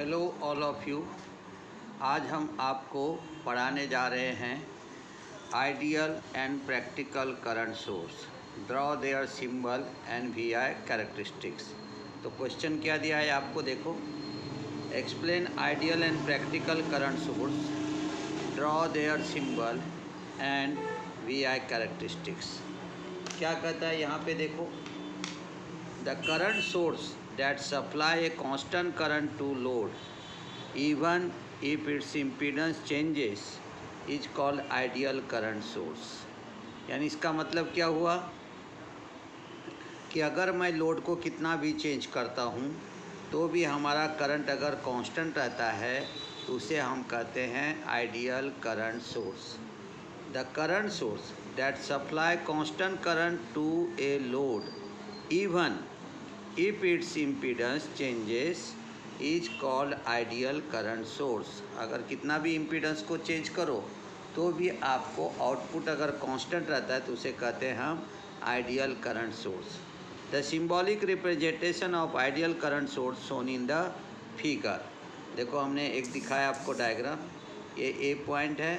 Hello all of you. आज हम आपको पढ़ाने जा रहे हैं ideal and practical current source. Draw their symbol and V I characteristics. तो क्वेश्चन क्या दिया है आपको, देखो। Explain ideal and practical current source, draw their symbol and V I characteristics. क्या कहता है यहाँ पे, देखो। The current source that supply a constant current to load even if its impedance changes is called ideal current source। यानी इसका मतलब क्या हुआ कि अगर मैं लोड को कितना भी चेंज करता हूँ तो भी हमारा करंट अगर कांस्टेंट रहता है तो उसे हम कहते हैं ideal current source. The current source that supply constant current to a load even if its impedance changes is called ideal current source। अगर कितना भी impedance को चेंज करो तो भी आपको आउटपुट अगर कांस्टेंट रहता है तो उसे कहते हैं हम ideal current source. The symbolic representation of ideal current source shown in the figure. देखो हमने एक दिखाया आपको डायग्राम, ये ए पॉइंट है,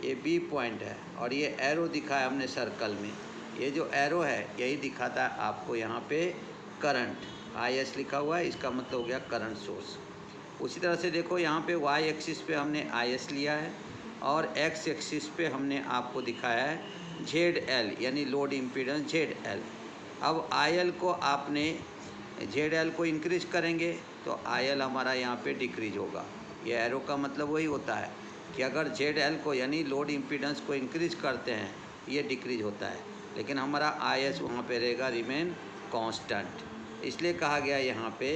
ये बी पॉइंट है और ये एरो दिखाया हमने सर्कल में। ये जो एरो है यही दिखाता है आपको यहाँ पे करंट, आई एस लिखा हुआ है, इसका मतलब हो गया करंट सोर्स। उसी तरह से देखो यहाँ पे वाई एक्सिस पे हमने आई एस लिया है और एक्स एक्सिस पे हमने आपको दिखाया है जेड एल यानी लोड इम्पीडेंस जेड एल। अब आई एल को आपने जेड एल को इंक्रीज करेंगे तो आई एल हमारा यहाँ पे डिक्रीज होगा। ये एरो का मतलब वही होता है कि अगर जेड एल को यानी लोड इम्पीडेंस को इंक्रीज करते हैं ये डिक्रीज होता है, लेकिन हमारा आई एस वहाँ पे रहेगा रिमेन कांस्टेंट। इसलिए कहा गया यहाँ पे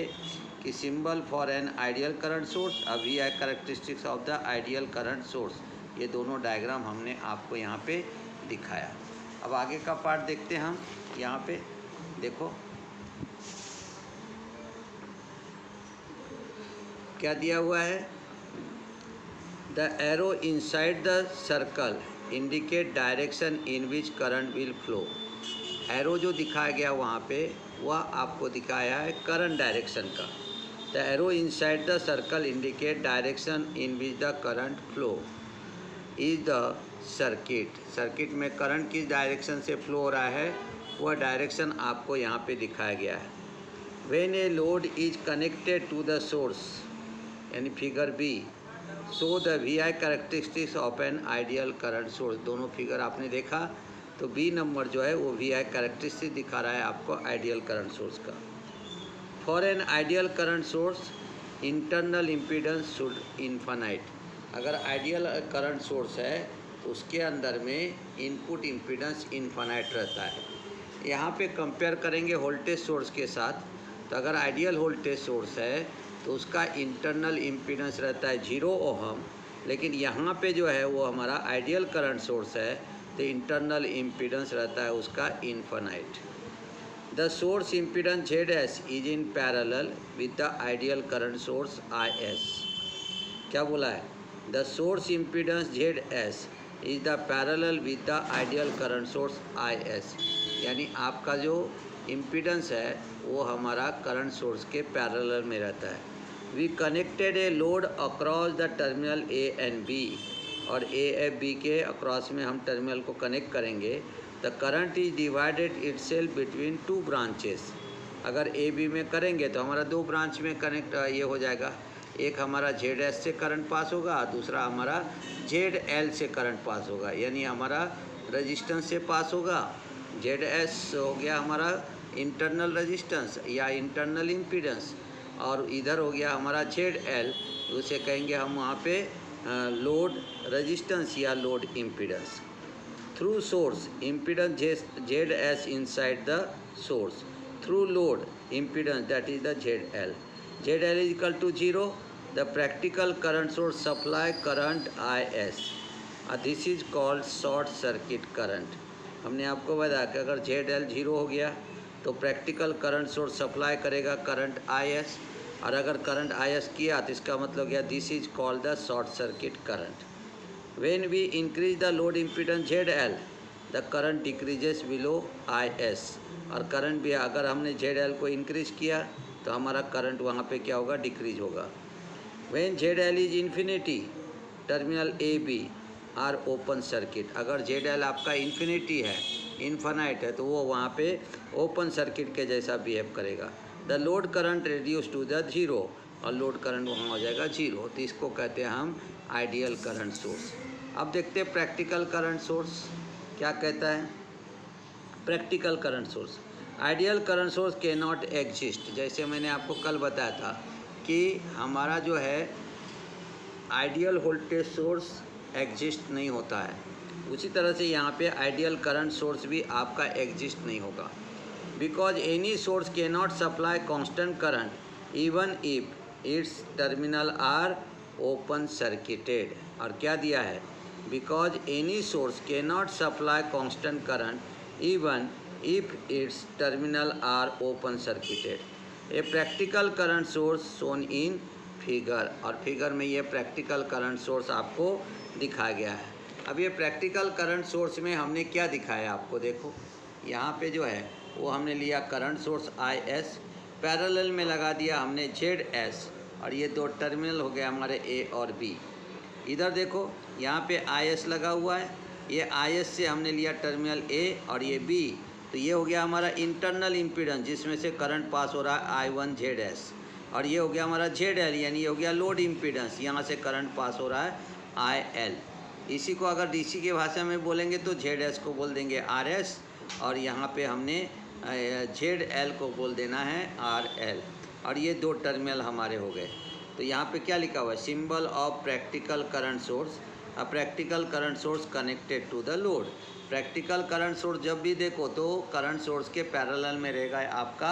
कि symbol for an ideal current source अब V I characteristics of the ideal current source. ये दोनों डायग्राम हमने आपको यहाँ पे दिखाया। अब आगे का पार्ट देखते हैं हम। यहाँ पे देखो क्या दिया हुआ है। The arrow inside the circle indicate direction in which current will flow. Arrow जो दिखाया गया वहाँ पे वह आपको दिखाया है करंट डायरेक्शन का। The arrow inside the circle indicate direction in which the current flow is the circuit. Circuit में करंट किस डायरेक्शन से फ्लो हो रहा है वह डायरेक्शन आपको यहाँ पे दिखाया गया है। When a load is connected to the source यानी figure B, so the V I characteristics of an ideal current source. दोनों फिगर आपने देखा तो बी नंबर जो है वो वी आई कैरेक्टरिस्टिक दिखा रहा है आपको आइडियल करंट सोर्स का। For an ideal current source internal impedance should infinite. अगर आइडियल करंट सोर्स है तो उसके अंदर में इनपुट इम्पीडेंस इन्फानाइट रहता है। यहाँ पे कंपेयर करेंगे वोल्टेज सोर्स के साथ, तो अगर आइडियल वोल्टेज सोर्स है तो उसका इंटरनल इम्पीडेंस रहता है 0 ओहम, लेकिन यहाँ पे जो है वो हमारा आइडियल करंट सोर्स है तो इंटरनल इम्पीडेंस रहता है उसका infinite. The source impedance Z S is in parallel with the ideal current source I S. क्या बोला है? The source impedance Z S is the parallel with the ideal current source I S. यानी आपका जो impedance है वो हमारा current source के पैरेलल में रहता है। We connected a load across the terminal A and B, और ए एफ बी के अक्रॉस में हम टर्मिनल को कनेक्ट करेंगे। The current is divided itself between 2 branches. अगर ए बी में करेंगे तो हमारा 2 ब्रांच में कनेक्ट ये हो जाएगा। एक हमारा जेड एस से करंट पास होगा, दूसरा हमारा जेड एल से करंट पास होगा, यानी हमारा रजिस्टेंस से पास होगा। जेड एस हो गया हमारा इंटरनल रजिस्टेंस या इंटरनल इम्पीडेंस, और इधर हो गया हमारा जेड एल, उसे कहेंगे हम वहाँ पे लोड रेजिस्टेंस या load impedance. Through source impedance Z S inside the source, through load impedance that is the Z L. Z L is equal to 0। The practical current source supply current I S, this is called short circuit current. हमने आपको बताया कि अगर Z L 0 हो गया तो practical current source supply करेगा current I S, और अगर करंट आई एस किया तो इसका मतलब गया this is called the short circuit current. When we increase the load impedance Z L the current decreases below I S, और current भी अगर हमने जेड एल को इंक्रीज किया तो हमारा करंट वहाँ पे क्या होगा, डिक्रीज होगा। When Z L is infinity terminal A B are open circuit. अगर जेड एल आपका इन्फिनिटी है, इन्फानाइट है, तो वो वहाँ पे ओपन सर्किट के जैसा बिहेव करेगा। The load current reduce to the zero, और लोड करंट वहाँ हो जाएगा जीरो। तो इसको कहते हैं हम आइडियल करंट सोर्स। अब देखते हैं प्रैक्टिकल करंट सोर्स क्या कहता है। Practical current source, ideal current source can not exist. जैसे मैंने आपको कल बताया था कि हमारा जो है आइडियल वोल्टेज सोर्स एग्जिस्ट नहीं होता है, उसी तरह से यहाँ पे आइडियल करंट सोर्स भी आपका एग्जिस्ट नहीं होगा। Because any source can not supply constant current even if its terminal are open circuited. और क्या दिया है, because any source can not supply constant current even if its terminal are open circuited. A practical current source shown in figure, और figure में ये practical current source आपको दिखाया गया है। अब ये प्रैक्टिकल करंट सोर्स में हमने क्या दिखाया आपको, देखो यहाँ पे जो है वो हमने लिया current source I S, parallel में लगा दिया हमने जेड एस, और ये दो टर्मिनल हो गए हमारे ए और बी। इधर देखो यहाँ पे आई एस लगा हुआ है, ये आई एस से हमने लिया टर्मिनल ए और ये बी, तो ये हो गया हमारा इंटरनल इम्पीडेंस जिसमें से करंट पास हो रहा है आई वन जेड एस, और ये हो गया हमारा जेड एल, यानी ये हो गया लोड इम्पीडेंस, यहाँ से करंट पास हो रहा है आई एल। इसी को अगर डीसी की भाषा में बोलेंगे तो जेड एस को बोल देंगे आर एस, और यहाँ पे हमने जेड एल को बोल देना है आर एल, और ये दो टर्मिनल हमारे हो गए। तो यहाँ पे क्या लिखा हुआ है, symbol of practical current source, a practical current source connected to the load. Practical current source जब भी देखो तो करंट सोर्स के पैरेलल में रहेगा आपका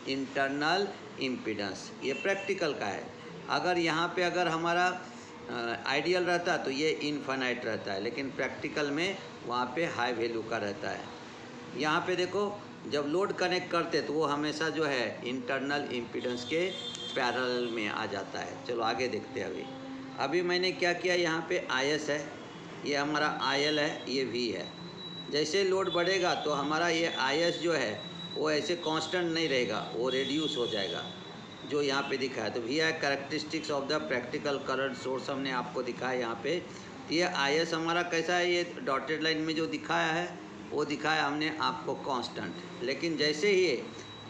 इंटरनल इम्पीडेंस, ये प्रैक्टिकल का है। अगर यहाँ पे अगर हमारा आइडियल रहता तो ये इनफाइनाइट रहता है, लेकिन प्रैक्टिकल में वहाँ पे हाई वैल्यू का रहता है। यहाँ पे देखो जब लोड कनेक्ट करते तो वो हमेशा जो है इंटरनल इम्पीडेंस के पैरेलल में आ जाता है। चलो आगे देखते हैं। अभी मैंने क्या किया, यहाँ पे आई एस है, ये हमारा आई एल है, ये वी है। जैसे लोड बढ़ेगा तो हमारा ये आई एस जो है वो ऐसे कांस्टेंट नहीं रहेगा, वो रेड्यूस हो जाएगा, जो यहाँ पे दिखा है। तो V I characteristics of the practical current source हमने आपको दिखाया यहाँ पे। तो ये आई एस हमारा कैसा है, ये डॉटेड लाइन में जो दिखाया है वो दिखाया हमने आपको कांस्टेंट, लेकिन जैसे ही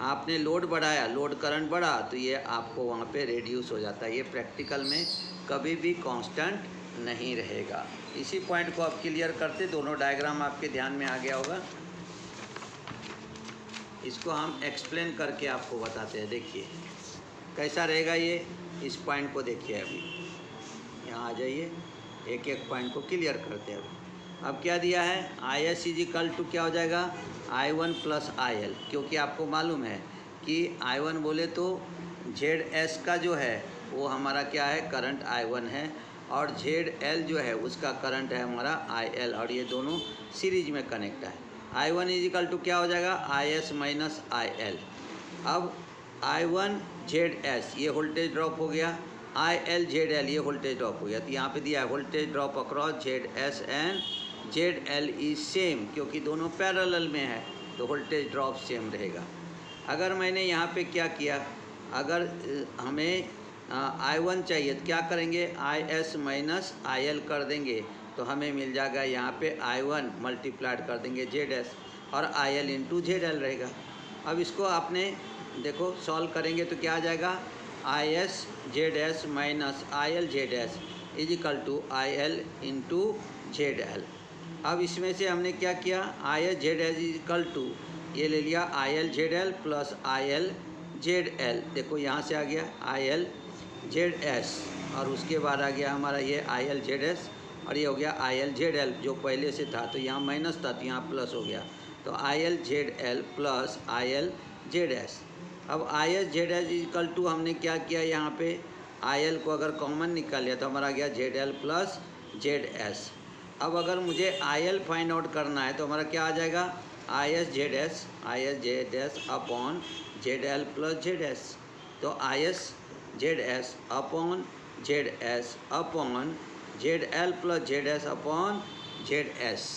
आपने लोड बढ़ाया, लोड करंट बढ़ा, तो ये आपको वहाँ पे रेड्यूस हो जाता है। ये प्रैक्टिकल में कभी भी कांस्टेंट नहीं रहेगा। इसी पॉइंट को आप क्लियर करते, दोनों डायग्राम आपके ध्यान में आ गया होगा। इसको हम एक्सप्लेन करके आपको बताते हैं। देखिए कैसा रहेगा ये, इस पॉइंट को देखिए। अभी यहाँ आ जाइए, एक एक पॉइंट को क्लियर करते हैं। अब क्या दिया है, I S is equal to क्या हो जाएगा, I one plus I L, क्योंकि आपको मालूम है कि आई वन बोले तो जेड एस का जो है वो हमारा क्या है, करंट आई वन है, और जेड एल जो है उसका करंट है हमारा आई एल, और ये दोनों सीरीज में कनेक्ट है। I one is equal to क्या हो जाएगा, I S minus I L. अब आई वन जेड एस ये वोल्टेज ड्रॉप हो गया, आई एल जेड एल ये वोल्टेज ड्रॉप हो गया। तो यहाँ पे दिया है voltage drop across Z S and Z L is same, क्योंकि दोनों पैरेलल में है तो वोल्टेज ड्रॉप सेम रहेगा। अगर मैंने यहाँ पे क्या किया, अगर हमें आई वन चाहिए तो क्या करेंगे, आई एस माइनस आई एल कर देंगे, तो हमें मिल जाएगा यहाँ पे आई वन मल्टीप्लाइड कर देंगे जेड एस, और आई एल इंटू जेड एल रहेगा। अब इसको आपने देखो सॉल्व करेंगे तो क्या आ जाएगा, I S Z S minus I L Z S is equal to I L into Z L. अब इसमें से हमने क्या किया, I S Z S is equal to ये ले लिया I L Z L plus I L Z L. देखो यहाँ से आ गया आई एल जेड एस, और उसके बाद आ गया हमारा ये आई एल जेड एस, और ये हो गया आई एल जेड एल जो पहले से था, तो यहाँ माइनस था तो यहाँ प्लस हो गया। तो I L Z L plus I L Z S. अब I S Z S equal to हमने क्या किया, यहाँ पे आई एल को अगर कॉमन निकाल लिया तो हमारा गया Z L plus Z S. अब अगर मुझे आई एल फाइंड आउट करना है तो हमारा क्या आ जाएगा, I S Z S upon Z L plus Z S. तो I S Z S upon Z S upon Z L plus Z S upon Z S,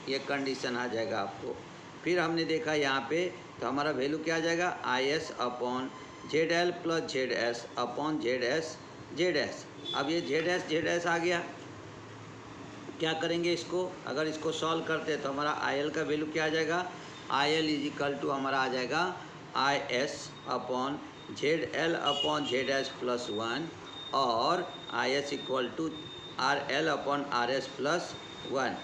ये कंडीशन आ जाएगा आपको। फिर हमने देखा यहाँ पे तो हमारा वैल्यू क्या आ जाएगा, I S upon Z L plus Z S upon Z S Z S. अब ये जेड एस आ गया, क्या करेंगे इसको, अगर इसको सॉल्व करते हैं तो हमारा आई एल का वैल्यू क्या आ जाएगा, I L is equal to हमारा आ जाएगा I S upon Z L upon Z S plus 1 और I S equal to R L upon R S plus 1।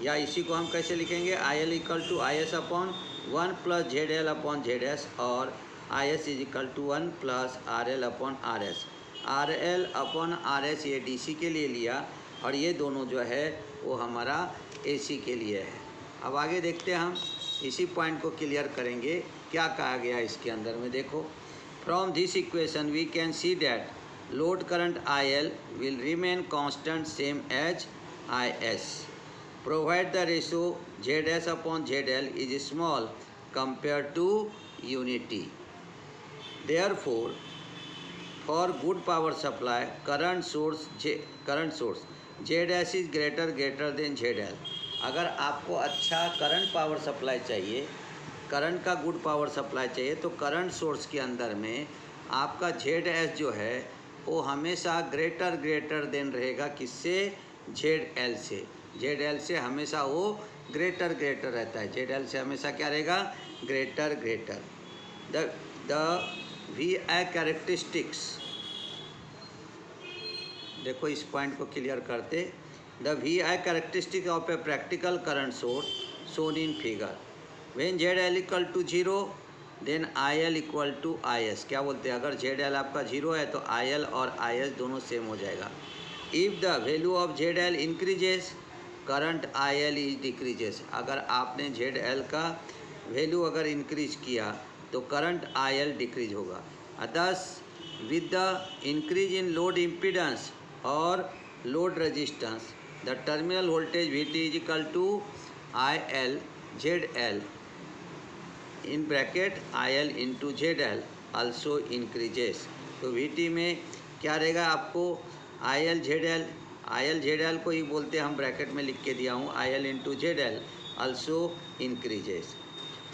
या इसी को हम कैसे लिखेंगे, I L equal to I S upon 1 plus Z L upon Z S और I S is equal to 1 plus R L upon R S. R L upon R S ये D C के लिए लिया और ये दोनों जो है वो हमारा ए सी के लिए है। अब आगे देखते हैं, हम इसी पॉइंट को क्लियर करेंगे क्या कहा गया इसके अंदर में। देखो, from this equation we can see that load current I L will remain constant same as I S provide the ratio Z S upon Z L is small compare to unity. Therefore for good power supply current source ZS is greater than ZL। अगर आपको अच्छा current power supply चाहिए, current का good power supply चाहिए, तो current source के अंदर में आपका ZS जो है वो हमेशा ग्रेटर देन रहेगा किससे, ZL से। ZL से हमेशा वो ग्रेटर रहता है, ZL से हमेशा क्या रहेगा, greater. The V I characteristics, देखो इस पॉइंट को क्लियर करते, the V I characteristic of a practical current source shown in figure. When Z L equal to 0 then I L equal to I S. क्या बोलते हैं, अगर Z L आपका 0 है तो आई एल और आई एस दोनों सेम हो जाएगा। If the value of Z L increases current I L is decreases. अगर आपने जेड एल का वैल्यू अगर इंक्रीज किया तो करंट आई एल डिक्रीज होगा। Thus with the increase in load impedance और load resistance the terminal voltage V T is equal to I L Z L in bracket I L into Z L also increases. तो V T में क्या रहेगा, आपको आई L Z L को ही बोलते हैं, हम ब्रैकेट में लिख के दिया हूँ, आई L into Z L also increases.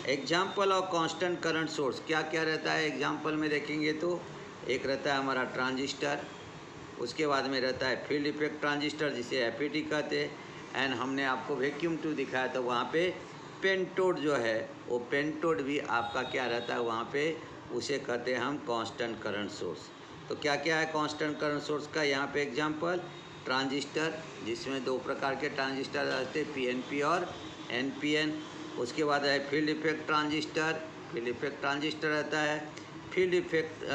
Example of constant current source क्या क्या रहता है एग्जाम्पल में देखेंगे तो, एक रहता है हमारा ट्रांजिस्टर, उसके बाद में रहता है फील्ड इफेक्ट ट्रांजिस्टर जिसे एपीटी कहते हैं, एंड हमने आपको वैक्यूम ट्यूब दिखाया तो वहाँ पे पेंटोड जो है वो पेंटोड भी आपका क्या रहता है वहाँ पे, उसे कहते हैं हम कांस्टेंट करंट सोर्स। तो क्या क्या है कांस्टेंट करंट सोर्स का यहाँ पे एग्जांपल, ट्रांजिस्टर जिसमें दो प्रकार के ट्रांजिस्टर रहते हैं, पीएनपी और एनपीएन। उसके बाद है फील्ड इफेक्ट ट्रांजिस्टर रहता है, फील्ड इफेक्ट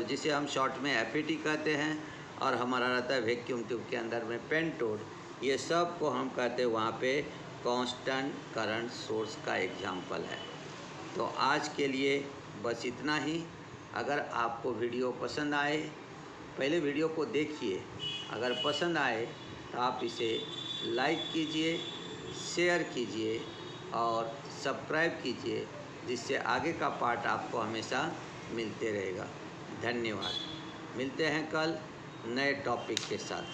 जिसे हम शॉर्ट में एपीटी कहते हैं, और हमारा रहता है वैक्यूम ट्यूब के अंदर में पेंटोड। ये सब को हम कहते हैं वहाँ पे कांस्टेंट करंट सोर्स का एग्जांपल है। तो आज के लिए बस इतना ही। अगर आपको वीडियो पसंद आए, पहले वीडियो को देखिए, अगर पसंद आए तो आप इसे लाइक कीजिए, शेयर कीजिए और सब्सक्राइब कीजिए, जिससे आगे का पार्ट आपको हमेशा मिलते रहेगा। धन्यवाद। मिलते हैं कल नए टॉपिक के साथ।